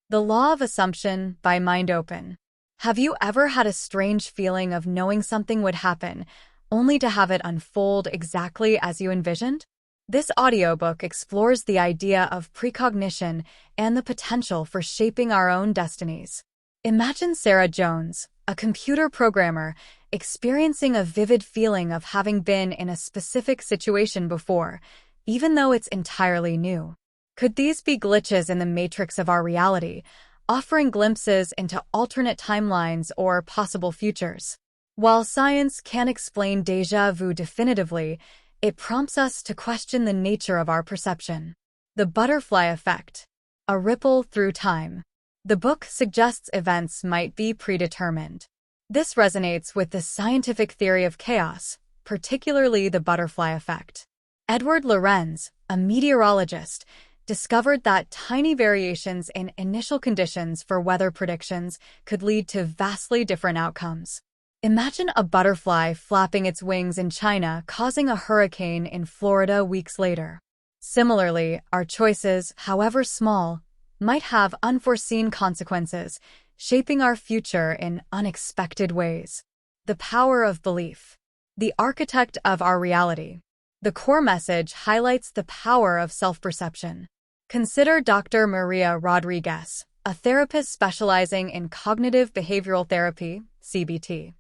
The Law of Assumption by Mind Open. Have you ever had a strange feeling of knowing something would happen, only to have it unfold exactly as you envisioned? This audiobook explores the idea of precognition and the potential for shaping our own destinies. Imagine Sarah Jones, a computer programmer, experiencing a vivid feeling of having been in a specific situation before, even though it's entirely new. Could these be glitches in the matrix of our reality, offering glimpses into alternate timelines or possible futures? While science can't explain déjà vu definitively, it prompts us to question the nature of our perception. The butterfly effect. A ripple through time. The book suggests events might be predetermined. This resonates with the scientific theory of chaos, particularly the butterfly effect. Edward Lorenz, a meteorologist, discovered that tiny variations in initial conditions for weather predictions could lead to vastly different outcomes. Imagine a butterfly flapping its wings in China, causing a hurricane in Florida weeks later. Similarly, our choices, however small, might have unforeseen consequences, shaping our future in unexpected ways. The power of belief. The architect of our reality. The core message highlights the power of self-perception. Consider Dr. Maria Rodriguez, a therapist specializing in cognitive behavioral therapy, CBT.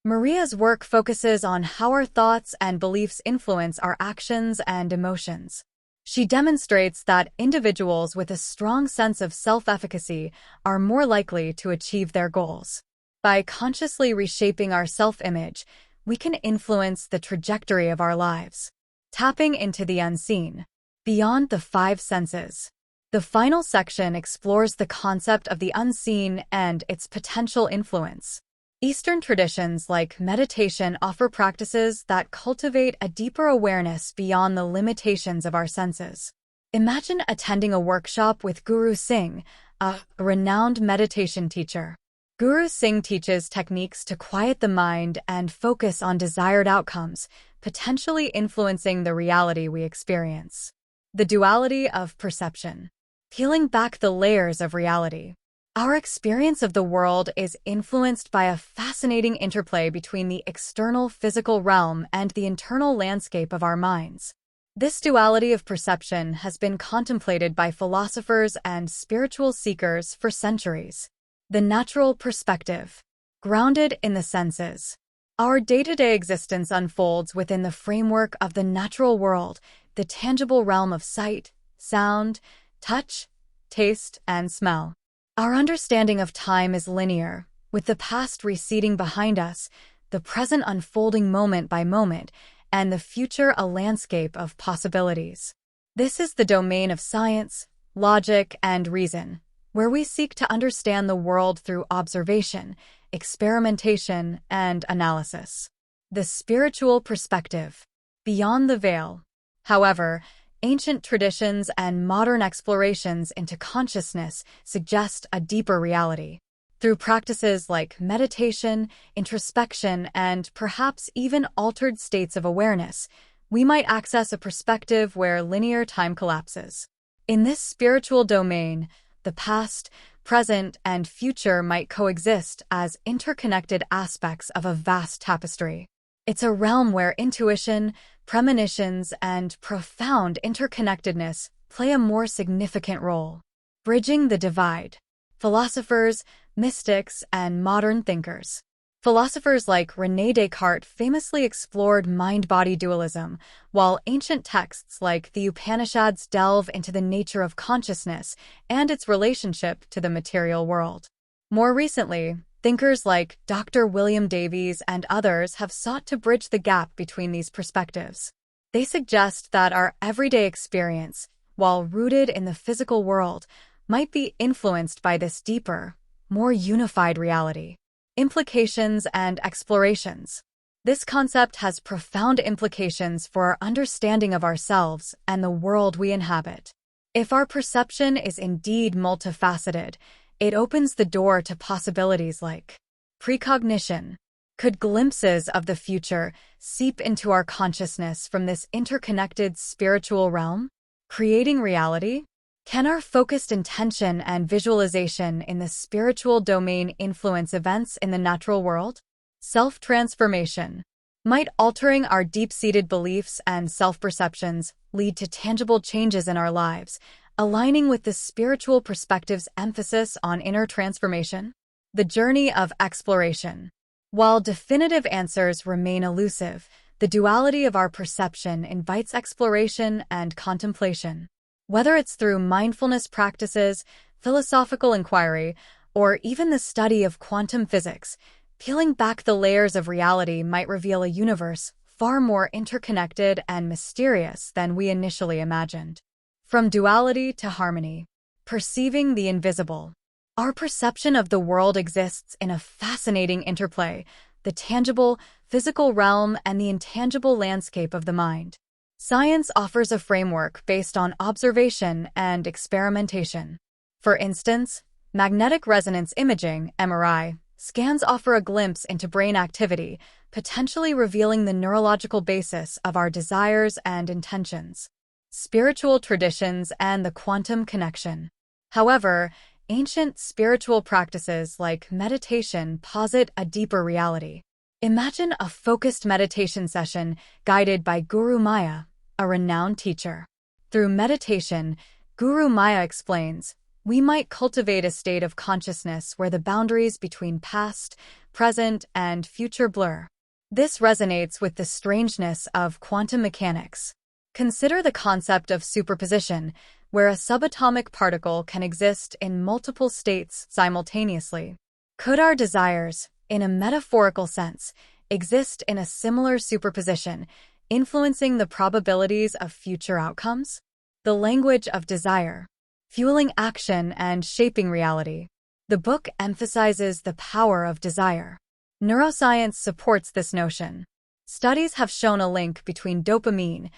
Maria's work focuses on how our thoughts and beliefs influence our actions and emotions. She demonstrates that individuals with a strong sense of self-efficacy are more likely to achieve their goals. By consciously reshaping our self-image, we can influence the trajectory of our lives. Tapping into the unseen. Beyond the five senses. The final section explores the concept of the unseen and its potential influence. Eastern traditions like meditation offer practices that cultivate a deeper awareness beyond the limitations of our senses. Imagine attending a workshop with Guru Singh, a renowned meditation teacher. Guru Singh teaches techniques to quiet the mind and focus on desired outcomes, potentially influencing the reality we experience. The duality of perception. Peeling back the layers of reality. Our experience of the world is influenced by a fascinating interplay between the external physical realm and the internal landscape of our minds. This duality of perception has been contemplated by philosophers and spiritual seekers for centuries. The natural perspective. Grounded in the senses. Our day-to-day existence unfolds within the framework of the natural world, the tangible realm of sight, sound, touch, taste, and smell. Our understanding of time is linear, with the past receding behind us, the present unfolding moment by moment, and the future a landscape of possibilities. This is the domain of science, logic, and reason, where we seek to understand the world through observation, experimentation, and analysis. The spiritual perspective. Beyond the veil. However, ancient traditions and modern explorations into consciousness suggest a deeper reality. Through practices like meditation, introspection, and perhaps even altered states of awareness, we might access a perspective where linear time collapses. In this spiritual domain, the past, present, and future might coexist as interconnected aspects of a vast tapestry. It's a realm where intuition, premonitions, and profound interconnectedness play a more significant role. Bridging the divide. Philosophers, mystics, and modern thinkers. Philosophers like René Descartes famously explored mind-body dualism, while ancient texts like the Upanishads delve into the nature of consciousness and its relationship to the material world. More recently, thinkers like Dr. William Davies and others have sought to bridge the gap between these perspectives. They suggest that our everyday experience, while rooted in the physical world, might be influenced by this deeper, more unified reality. Implications and explorations. This concept has profound implications for our understanding of ourselves and the world we inhabit. If our perception is indeed multifaceted, it opens the door to possibilities like precognition. Could glimpses of the future seep into our consciousness from this interconnected spiritual realm, creating reality? Can our focused intention and visualization in the spiritual domain influence events in the natural world? Self-transformation. Might altering our deep-seated beliefs and self-perceptions lead to tangible changes in our lives, aligning with the spiritual perspective's emphasis on inner transformation? The journey of exploration. While definitive answers remain elusive, the duality of our perception invites exploration and contemplation. Whether it's through mindfulness practices, philosophical inquiry, or even the study of quantum physics, peeling back the layers of reality might reveal a universe far more interconnected and mysterious than we initially imagined. From duality to harmony. Perceiving the invisible. Our perception of the world exists in a fascinating interplay, the tangible, physical realm and the intangible landscape of the mind. Science offers a framework based on observation and experimentation. For instance, magnetic resonance imaging, MRI, scans offer a glimpse into brain activity, potentially revealing the neurological basis of our desires and intentions. Spiritual traditions and the quantum connection. However, ancient spiritual practices like meditation posit a deeper reality. Imagine a focused meditation session guided by Guru Maya, a renowned teacher. Through meditation, Guru Maya explains, we might cultivate a state of consciousness where the boundaries between past, present, and future blur. This resonates with the strangeness of quantum mechanics. Consider the concept of superposition, where a subatomic particle can exist in multiple states simultaneously. Could our desires, in a metaphorical sense, exist in a similar superposition, influencing the probabilities of future outcomes? The language of desire. Fueling action and shaping reality. The book emphasizes the power of desire. Neuroscience supports this notion. Studies have shown a link between dopamine,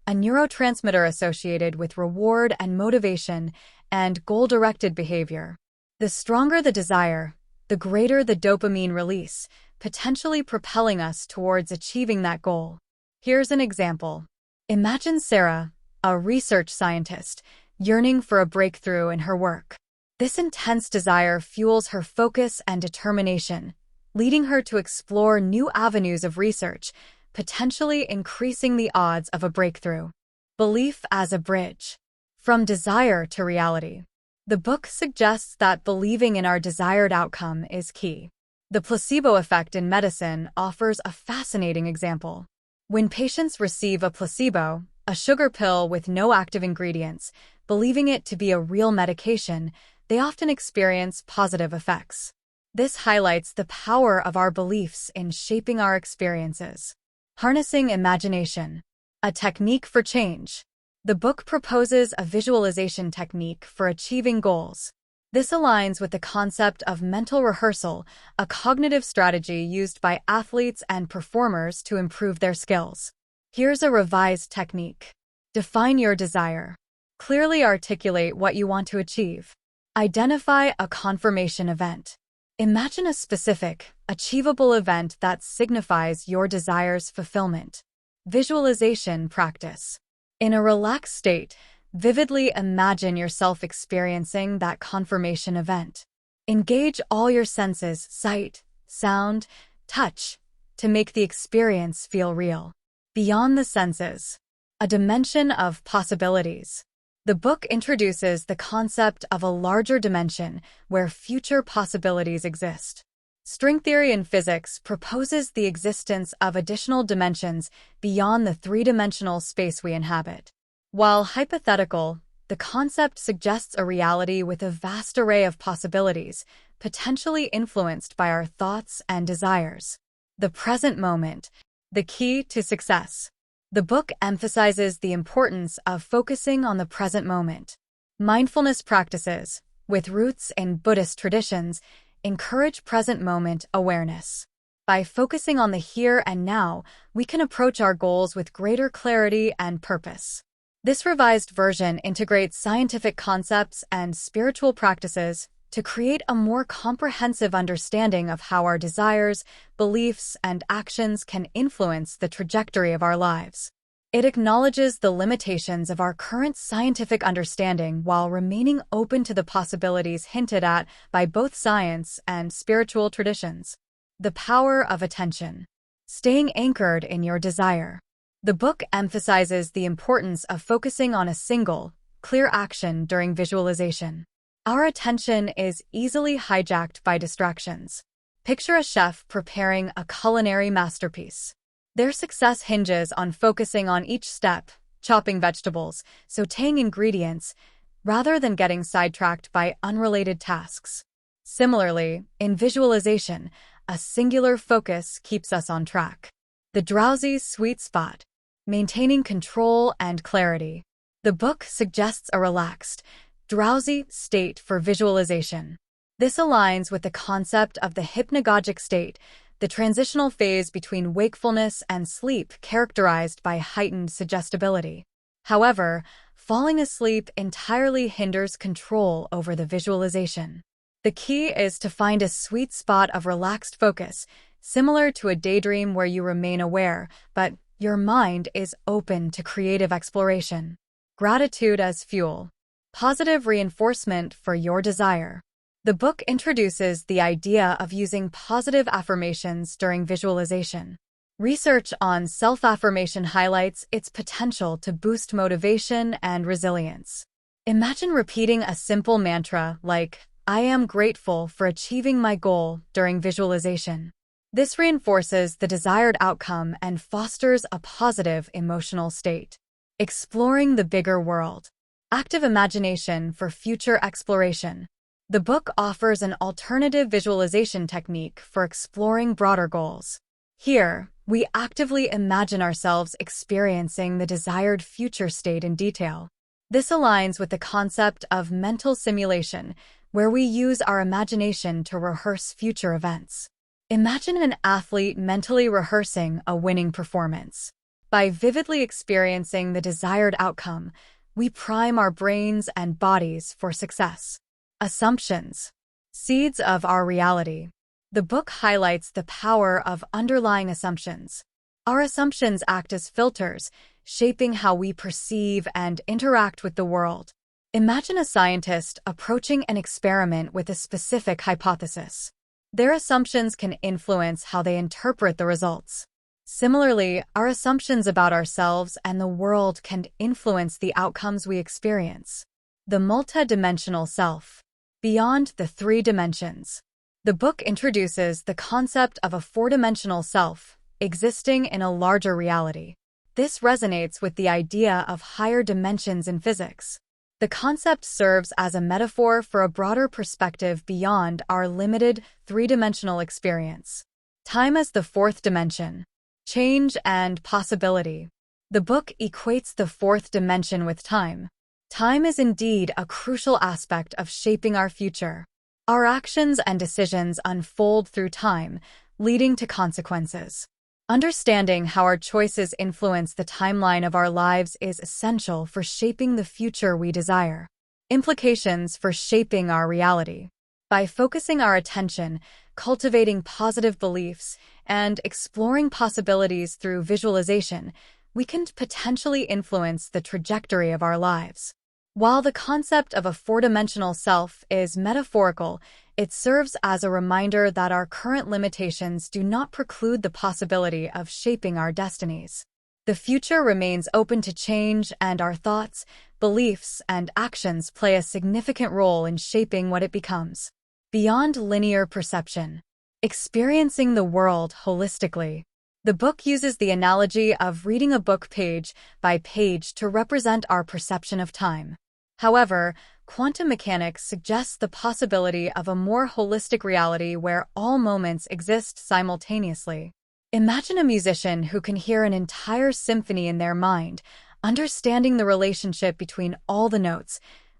a neurotransmitter associated with reward and motivation, and goal-directed behavior. The stronger the desire, the greater the dopamine release, potentially propelling us towards achieving that goal. Here's an example. Imagine Sarah, a research scientist, yearning for a breakthrough in her work. This intense desire fuels her focus and determination, leading her to explore new avenues of research, potentially increasing the odds of a breakthrough. Belief as a bridge. From desire to reality. The book suggests that believing in our desired outcome is key. The placebo effect in medicine offers a fascinating example. When patients receive a placebo, a sugar pill with no active ingredients, believing it to be a real medication, they often experience positive effects. This highlights the power of our beliefs in shaping our experiences. Harnessing imagination. A technique for change. The book proposes a visualization technique for achieving goals. This aligns with the concept of mental rehearsal, a cognitive strategy used by athletes and performers to improve their skills. Here's a revised technique. Define your desire. Clearly articulate what you want to achieve. Identify a confirmation event. Imagine a specific, achievable event that signifies your desire's fulfillment. Visualization practice. In a relaxed state, vividly imagine yourself experiencing that confirmation event. Engage all your senses, sight, sound, touch, to make the experience feel real. Beyond the senses. A dimension of possibilities. The book introduces the concept of a larger dimension where future possibilities exist. String theory in physics proposes the existence of additional dimensions beyond the three-dimensional space we inhabit. While hypothetical, the concept suggests a reality with a vast array of possibilities, potentially influenced by our thoughts and desires. The present moment, the key to success. The book emphasizes the importance of focusing on the present moment. Mindfulness practices, with roots in Buddhist traditions, encourage present moment awareness. By focusing on the here and now, we can approach our goals with greater clarity and purpose. This revised version integrates scientific concepts and spiritual practices to create a more comprehensive understanding of how our desires, beliefs, and actions can influence the trajectory of our lives. It acknowledges the limitations of our current scientific understanding while remaining open to the possibilities hinted at by both science and spiritual traditions. The power of attention. Staying anchored in your desire. The book emphasizes the importance of focusing on a single, clear action during visualization. Our attention is easily hijacked by distractions. Picture a chef preparing a culinary masterpiece. Their success hinges on focusing on each step, chopping vegetables, sautéing ingredients, rather than getting sidetracked by unrelated tasks. Similarly, in visualization, a singular focus keeps us on track. The drowsy sweet spot. Maintaining control and clarity. The book suggests a relaxed, drowsy state for visualization. This aligns with the concept of the hypnagogic state, the transitional phase between wakefulness and sleep characterized by heightened suggestibility. However, falling asleep entirely hinders control over the visualization. The key is to find a sweet spot of relaxed focus, similar to a daydream where you remain aware, but your mind is open to creative exploration. Gratitude as fuel. Positive reinforcement for your desire. The book introduces the idea of using positive affirmations during visualization. Research on self-affirmation highlights its potential to boost motivation and resilience. Imagine repeating a simple mantra like, "I am grateful for achieving my goal" during visualization. This reinforces the desired outcome and fosters a positive emotional state. Exploring the bigger world. Active imagination for future exploration. The book offers an alternative visualization technique for exploring broader goals. Here, we actively imagine ourselves experiencing the desired future state in detail. This aligns with the concept of mental simulation, where we use our imagination to rehearse future events. Imagine an athlete mentally rehearsing a winning performance. By vividly experiencing the desired outcome, we prime our brains and bodies for success. Assumptions. Seeds of our reality. The book highlights the power of underlying assumptions. Our assumptions act as filters, shaping how we perceive and interact with the world. Imagine a scientist approaching an experiment with a specific hypothesis. Their assumptions can influence how they interpret the results. Similarly, our assumptions about ourselves and the world can influence the outcomes we experience. The multidimensional self. Beyond the three dimensions. The book introduces the concept of a four-dimensional self, existing in a larger reality. This resonates with the idea of higher dimensions in physics. The concept serves as a metaphor for a broader perspective beyond our limited three-dimensional experience. Time as the fourth dimension. Change and possibility. The book equates the fourth dimension with time. Time is indeed a crucial aspect of shaping our future. Our actions and decisions unfold through time, leading to consequences. Understanding how our choices influence the timeline of our lives is essential for shaping the future we desire. Implications for shaping our reality. By focusing our attention, cultivating positive beliefs, and exploring possibilities through visualization, we can potentially influence the trajectory of our lives. While the concept of a four-dimensional self is metaphorical, it serves as a reminder that our current limitations do not preclude the possibility of shaping our destinies. The future remains open to change, and our thoughts, beliefs, and actions play a significant role in shaping what it becomes. Beyond linear perception. Experiencing the world holistically. The book uses the analogy of reading a book page by page to represent our perception of time. However, quantum mechanics suggests the possibility of a more holistic reality where all moments exist simultaneously. Imagine a musician who can hear an entire symphony in their mind, understanding the relationship between all the notes,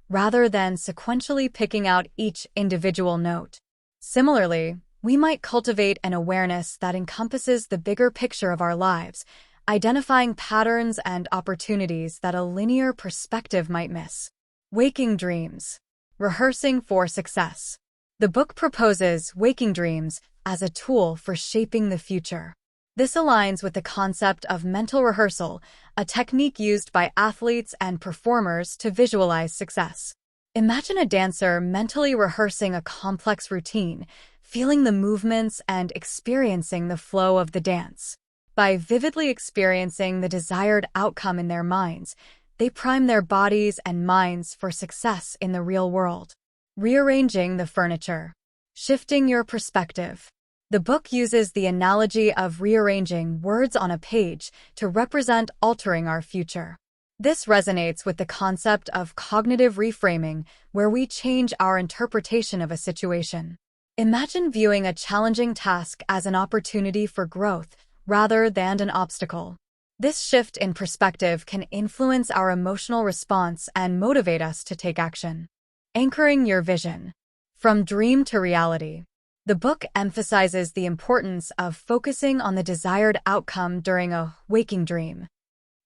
rather than sequentially picking out each individual note. Similarly, we might cultivate an awareness that encompasses the bigger picture of our lives, identifying patterns and opportunities that a linear perspective might miss. Waking dreams. Rehearsing for success. The book proposes waking dreams as a tool for shaping the future. This aligns with the concept of mental rehearsal, a technique used by athletes and performers to visualize success. Imagine a dancer mentally rehearsing a complex routine, feeling the movements and experiencing the flow of the dance. By vividly experiencing the desired outcome in their minds, they prime their bodies and minds for success in the real world. Rearranging the furniture. Shifting your perspective. The book uses the analogy of rearranging words on a page to represent altering our future. This resonates with the concept of cognitive reframing, where we change our interpretation of a situation. Imagine viewing a challenging task as an opportunity for growth rather than an obstacle. This shift in perspective can influence our emotional response and motivate us to take action. Anchoring your vision. From dream to reality. The book emphasizes the importance of focusing on the desired outcome during a waking dream.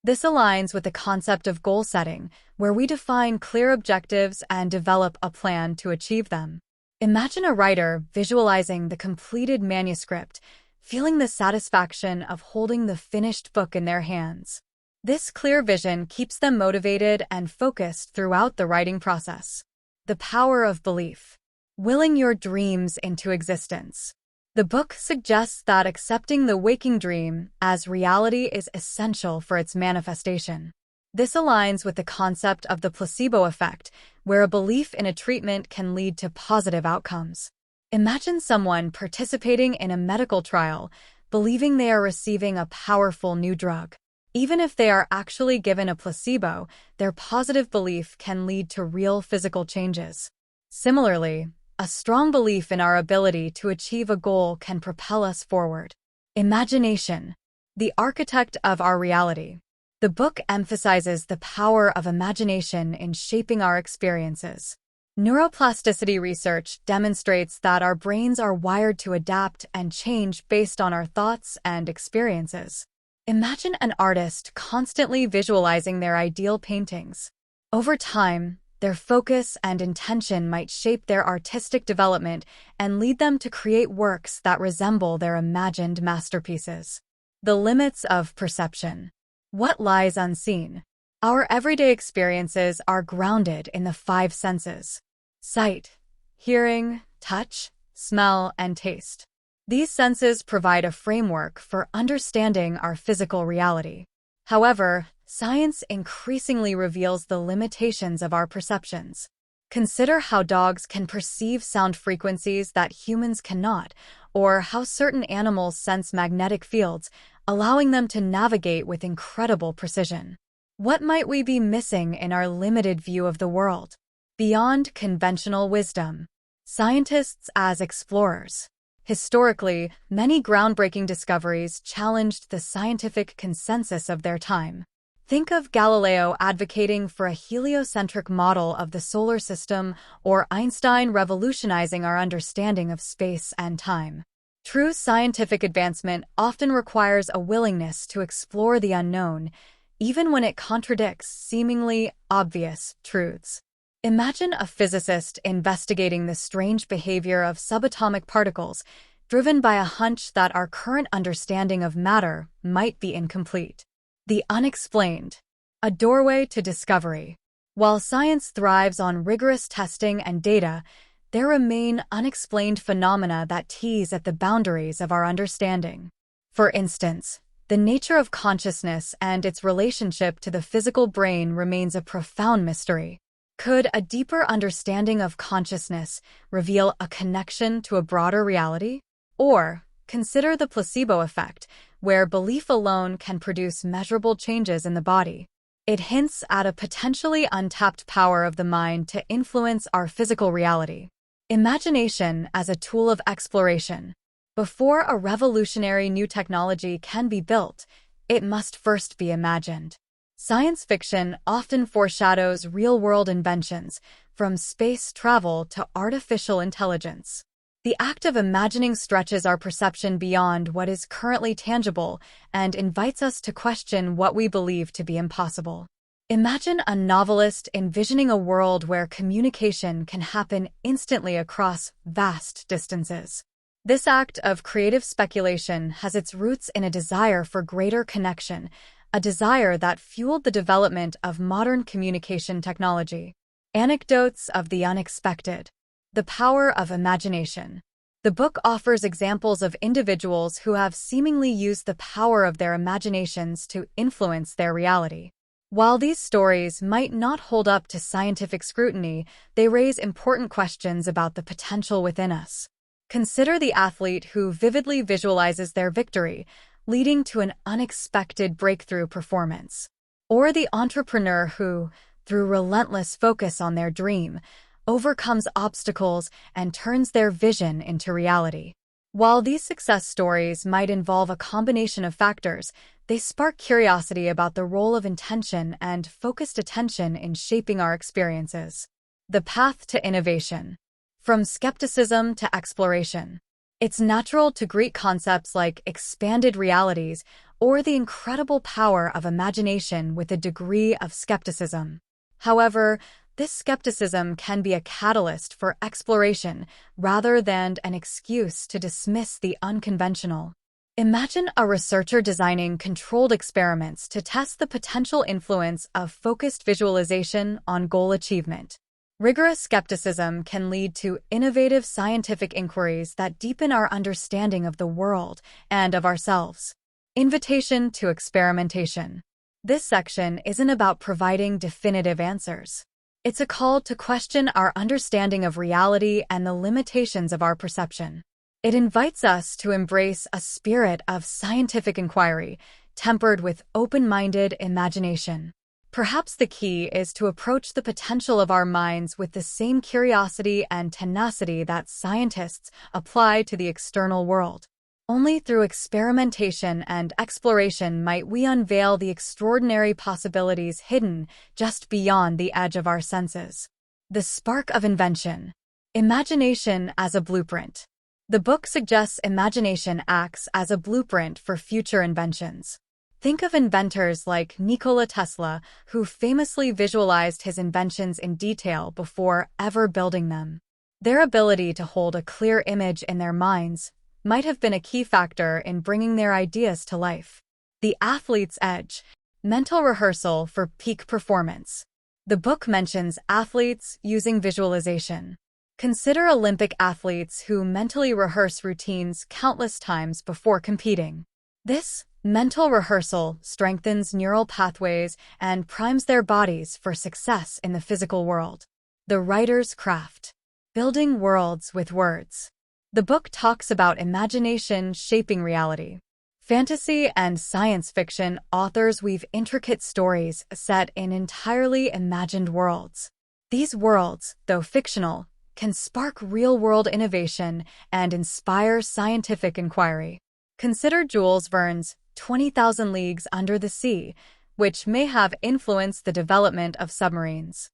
This aligns with the concept of goal setting, where we define clear objectives and develop a plan to achieve them. Imagine a writer visualizing the completed manuscript, feeling the satisfaction of holding the finished book in their hands. This clear vision keeps them motivated and focused throughout the writing process. The power of belief. Willing your dreams into existence. The book suggests that accepting the waking dream as reality is essential for its manifestation. This aligns with the concept of the placebo effect, where a belief in a treatment can lead to positive outcomes. Imagine someone participating in a medical trial, believing they are receiving a powerful new drug. Even if they are actually given a placebo, their positive belief can lead to real physical changes. Similarly, a strong belief in our ability to achieve a goal can propel us forward. Imagination, the architect of our reality. The book emphasizes the power of imagination in shaping our experiences. Neuroplasticity research demonstrates that our brains are wired to adapt and change based on our thoughts and experiences. Imagine an artist constantly visualizing their ideal paintings. Over time, their focus and intention might shape their artistic development and lead them to create works that resemble their imagined masterpieces. The limits of perception. What lies unseen? Our everyday experiences are grounded in the five senses: sight, hearing, touch, smell, and taste. These senses provide a framework for understanding our physical reality. However, science increasingly reveals the limitations of our perceptions. Consider how dogs can perceive sound frequencies that humans cannot, or how certain animals sense magnetic fields, allowing them to navigate with incredible precision. What might we be missing in our limited view of the world? Beyond conventional wisdom. Scientists as explorers. Historically, many groundbreaking discoveries challenged the scientific consensus of their time. Think of Galileo advocating for a heliocentric model of the solar system, or Einstein revolutionizing our understanding of space and time. True scientific advancement often requires a willingness to explore the unknown, even when it contradicts seemingly obvious truths. Imagine a physicist investigating the strange behavior of subatomic particles, driven by a hunch that our current understanding of matter might be incomplete. The unexplained, a doorway to discovery. While science thrives on rigorous testing and data, there remain unexplained phenomena that tease at the boundaries of our understanding. For instance, the nature of consciousness and its relationship to the physical brain remains a profound mystery. Could a deeper understanding of consciousness reveal a connection to a broader reality? Or consider the placebo effect, where belief alone can produce measurable changes in the body. It hints at a potentially untapped power of the mind to influence our physical reality. Imagination as a tool of exploration. Before a revolutionary new technology can be built, it must first be imagined. Science fiction often foreshadows real-world inventions, from space travel to artificial intelligence. The act of imagining stretches our perception beyond what is currently tangible and invites us to question what we believe to be impossible. Imagine a novelist envisioning a world where communication can happen instantly across vast distances. This act of creative speculation has its roots in a desire for greater connection, a desire that fueled the development of modern communication technology. Anecdotes of the unexpected. The power of imagination. The book offers examples of individuals who have seemingly used the power of their imaginations to influence their reality. While these stories might not hold up to scientific scrutiny, they raise important questions about the potential within us. Consider the athlete who vividly visualizes their victory, leading to an unexpected breakthrough performance. Or the entrepreneur who, through relentless focus on their dream, overcomes obstacles and turns their vision into reality. While these success stories might involve a combination of factors, they spark curiosity about the role of intention and focused attention in shaping our experiences. The path to innovation. From skepticism to exploration. It's natural to greet concepts like expanded realities or the incredible power of imagination with a degree of skepticism. However, this skepticism can be a catalyst for exploration rather than an excuse to dismiss the unconventional. Imagine a researcher designing controlled experiments to test the potential influence of focused visualization on goal achievement. Rigorous skepticism can lead to innovative scientific inquiries that deepen our understanding of the world and of ourselves. Invitation to experimentation. This section isn't about providing definitive answers. It's a call to question our understanding of reality and the limitations of our perception. It invites us to embrace a spirit of scientific inquiry, tempered with open-minded imagination. Perhaps the key is to approach the potential of our minds with the same curiosity and tenacity that scientists apply to the external world. Only through experimentation and exploration might we unveil the extraordinary possibilities hidden just beyond the edge of our senses. The spark of invention. Imagination as a blueprint. The book suggests imagination acts as a blueprint for future inventions. Think of inventors like Nikola Tesla, who famously visualized his inventions in detail before ever building them. Their ability to hold a clear image in their minds might have been a key factor in bringing their ideas to life. The athlete's edge. Mental rehearsal for peak performance. The book mentions athletes using visualization. Consider Olympic athletes who mentally rehearse routines countless times before competing. This mental rehearsal strengthens neural pathways and primes their bodies for success in the physical world. The writer's craft. Building worlds with words. The book talks about imagination shaping reality. Fantasy and science fiction authors weave intricate stories set in entirely imagined worlds. These worlds, though fictional, can spark real-world innovation and inspire scientific inquiry. Consider Jules Verne's 20,000 Leagues Under the Sea, which may have influenced the development of submarines.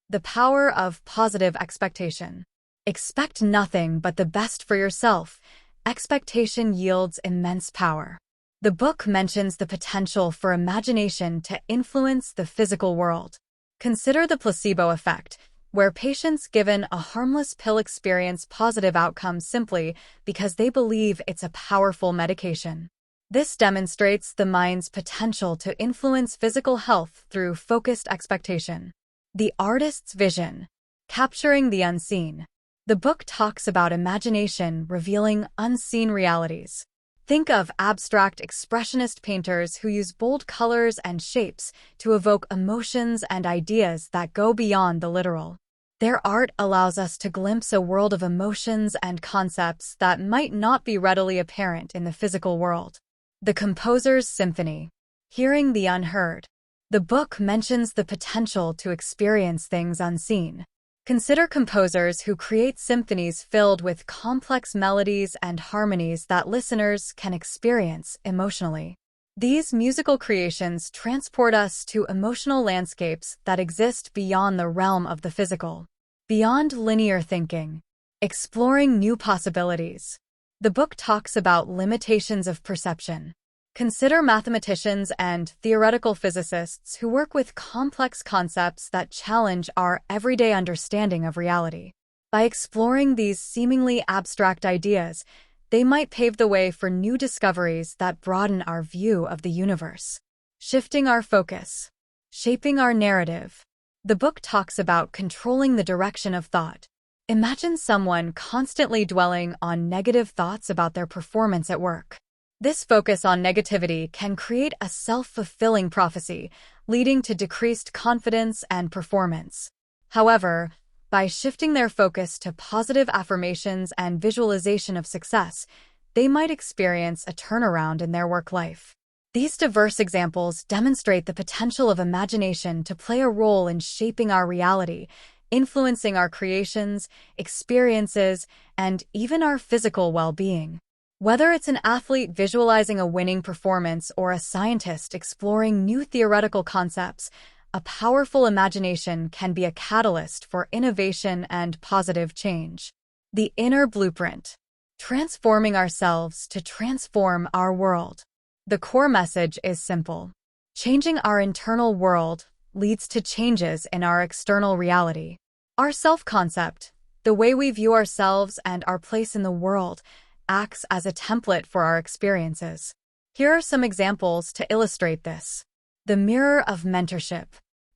The power of positive expectation. Expect nothing but the best for yourself. Expectation yields immense power. The book mentions the potential for imagination to influence the physical world. Consider the placebo effect, where patients given a harmless pill experience positive outcomes simply because they believe it's a powerful medication. This demonstrates the mind's potential to influence physical health through focused expectation. The artist's vision. Capturing the unseen. The book talks about imagination revealing unseen realities. Think of abstract expressionist painters who use bold colors and shapes to evoke emotions and ideas that go beyond the literal. Their art allows us to glimpse a world of emotions and concepts that might not be readily apparent in the physical world. The composer's symphony. Hearing the unheard. The book mentions the potential to experience things unseen. Consider composers who create symphonies filled with complex melodies and harmonies that listeners can experience emotionally. These musical creations transport us to emotional landscapes that exist beyond the realm of the physical. Beyond linear thinking. Exploring new possibilities. The book talks about limitations of perception. Consider mathematicians and theoretical physicists who work with complex concepts that challenge our everyday understanding of reality. By exploring these seemingly abstract ideas, They might pave the way for new discoveries that broaden our view of the universe. Shifting our focus. Shaping our narrative. The book talks about controlling the direction of thought. Imagine someone constantly dwelling on negative thoughts about their performance at work. This focus on negativity can create a self-fulfilling prophecy, leading to decreased confidence and performance. However, by shifting their focus to positive affirmations and visualization of success, they might experience a turnaround in their work life. These diverse examples demonstrate the potential of imagination to play a role in shaping our reality, influencing our creations, experiences, and even our physical well-being. Whether it's an athlete visualizing a winning performance or a scientist exploring new theoretical concepts, a powerful imagination can be a catalyst for innovation and positive change. The inner blueprint. Transforming ourselves to transform our world. The core message is simple. Changing our internal world leads to changes in our external reality. Our self-concept, the way we view ourselves and our place in the world, acts as a template for our experiences. Here are some examples to illustrate this. The mirror of mentorship.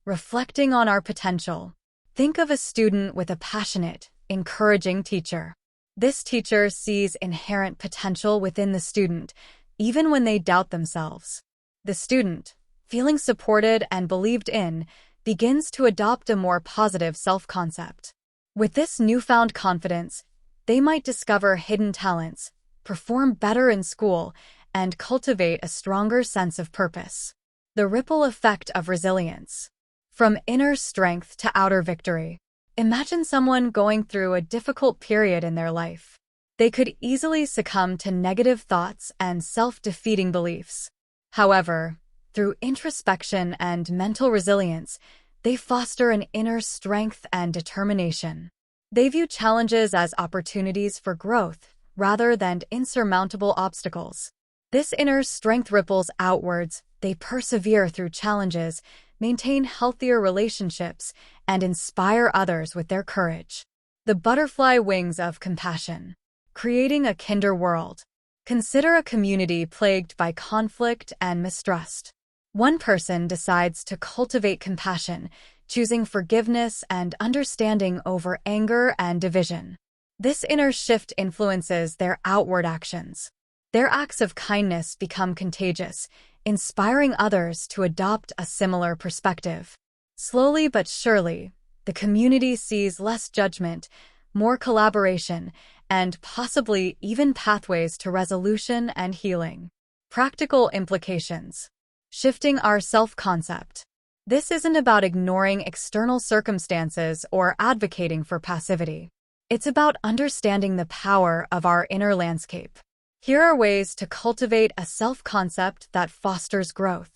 Reflecting on our potential. Think of a student with a passionate, encouraging teacher. This teacher sees inherent potential within the student, even when they doubt themselves. The student, feeling supported and believed in, begins to adopt a more positive self-concept. With this newfound confidence, they might discover hidden talents, perform better in school, and cultivate a stronger sense of purpose. The ripple effect of resilience. From inner strength to outer victory. Imagine someone going through a difficult period in their life. They could easily succumb to negative thoughts and self-defeating beliefs. However, through introspection and mental resilience, they foster an inner strength and determination. They view challenges as opportunities for growth rather than insurmountable obstacles. This inner strength ripples outwards. They persevere through challenges, maintain healthier relationships, and inspire others with their courage. The butterfly wings of compassion. Creating a kinder world. Consider a community plagued by conflict and mistrust. One person decides to cultivate compassion, choosing forgiveness and understanding over anger and division. This inner shift influences their outward actions. Their acts of kindness become contagious, inspiring others to adopt a similar perspective. Slowly but surely, the community sees less judgment, more collaboration, and possibly even pathways to resolution and healing. Practical implications. Shifting our self-concept. This isn't about ignoring external circumstances or advocating for passivity. It's about understanding the power of our inner landscape. Here are ways to cultivate a self-concept that fosters growth.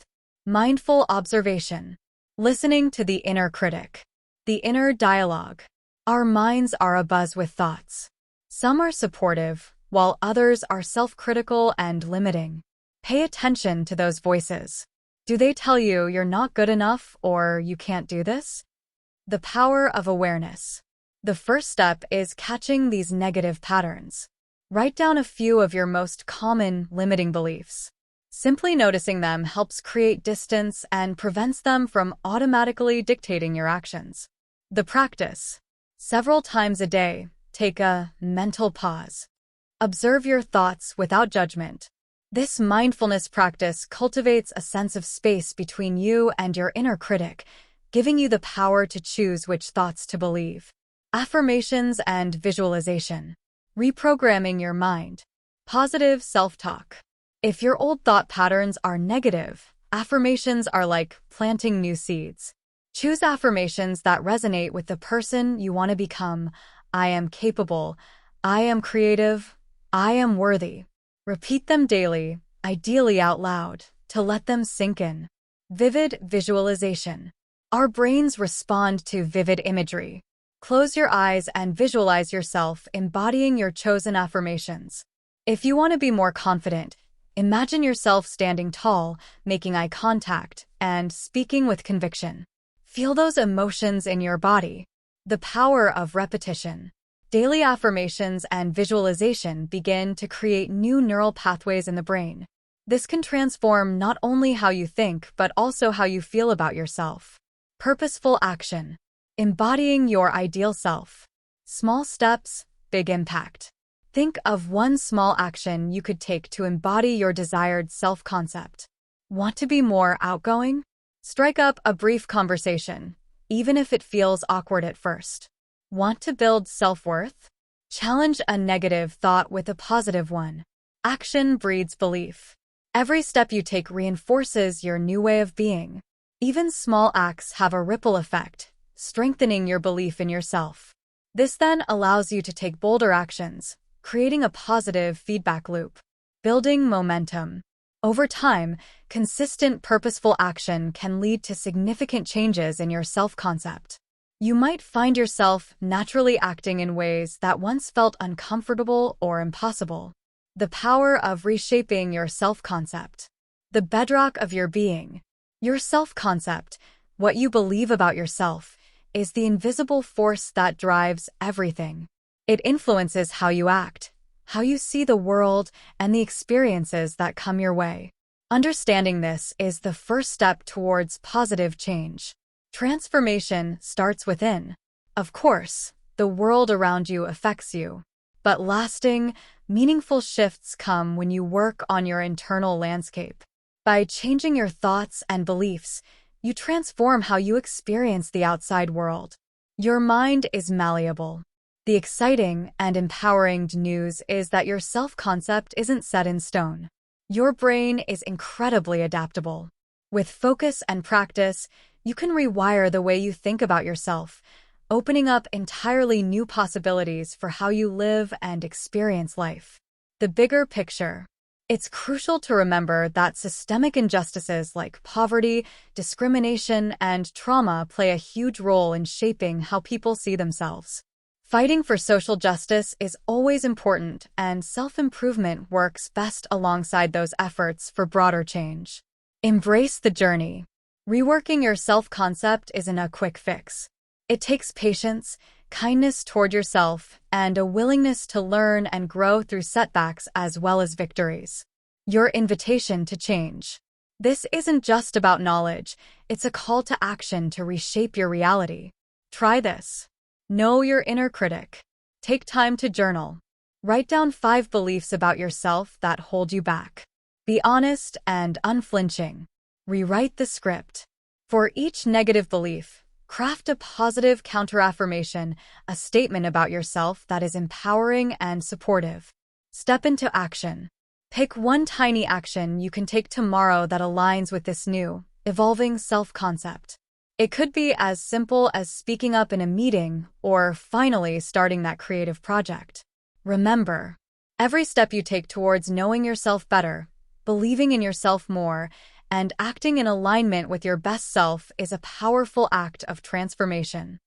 Mindful observation. Listening to the inner critic. The inner dialogue. Our minds are abuzz with thoughts. Some are supportive, while others are self-critical and limiting. Pay attention to those voices. Do they tell you you're not good enough or you can't do this? The power of awareness. The first step is catching these negative patterns. Write down a few of your most common limiting beliefs. Simply noticing them helps create distance and prevents them from automatically dictating your actions. The practice. Several times a day, take a mental pause. Observe your thoughts without judgment. This mindfulness practice cultivates a sense of space between you and your inner critic, giving you the power to choose which thoughts to believe. Affirmations and visualization. Reprogramming your mind. Positive self-talk. If your old thought patterns are negative, affirmations are like planting new seeds. Choose affirmations that resonate with the person you want to become. I am capable. I am creative. I am worthy. Repeat them daily, ideally out loud, to let them sink in. Vivid visualization. Our brains respond to vivid imagery. Close your eyes and visualize yourself embodying your chosen affirmations. If you want to be more confident, imagine yourself standing tall, making eye contact, and speaking with conviction. Feel those emotions in your body. The power of repetition. Daily affirmations and visualization begin to create new neural pathways in the brain. This can transform not only how you think, but also how you feel about yourself. Purposeful action. Embodying your ideal self. Small steps, big impact. Think of one small action you could take to embody your desired self-concept. Want to be more outgoing? Strike up a brief conversation, even if it feels awkward at first. Want to build self-worth? Challenge a negative thought with a positive one. Action breeds belief. Every step you take reinforces your new way of being. Even small acts have a ripple effect, strengthening your belief in yourself. This then allows you to take bolder actions, creating a positive feedback loop. Building momentum. Over time, consistent purposeful action can lead to significant changes in your self-concept. You might find yourself naturally acting in ways that once felt uncomfortable or impossible. The power of reshaping your self-concept. The bedrock of your being. Your self-concept, what you believe about yourself, is the invisible force that drives everything. It influences how you act, how you see the world, and the experiences that come your way. Understanding this is the first step towards positive change. Transformation starts within. Of course, the world around you affects you, but lasting, meaningful shifts come when you work on your internal landscape. By changing your thoughts and beliefs, you transform how you experience the outside world. Your mind is malleable. The exciting and empowering news is that your self-concept isn't set in stone. Your brain is incredibly adaptable. With focus and practice, you can rewire the way you think about yourself, opening up entirely new possibilities for how you live and experience life. The bigger picture. It's crucial to remember that systemic injustices like poverty, discrimination, and trauma play a huge role in shaping how people see themselves. Fighting for social justice is always important, and self-improvement works best alongside those efforts for broader change. Embrace the journey. Reworking your self-concept isn't a quick fix. It takes patience, kindness toward yourself, and a willingness to learn and grow through setbacks as well as victories. Your invitation to change. This isn't just about knowledge, it's a call to action to reshape your reality. Try this. Know your inner critic. Take time to journal. Write down 5 beliefs about yourself that hold you back. Be honest and unflinching. Rewrite the script. For each negative belief, craft a positive counter-affirmation, a statement about yourself that is empowering and supportive. Step into action. Pick one tiny action you can take tomorrow that aligns with this new, evolving self-concept. It could be as simple as speaking up in a meeting or finally starting that creative project. Remember, every step you take towards knowing yourself better, believing in yourself more, and acting in alignment with your best self is a powerful act of transformation.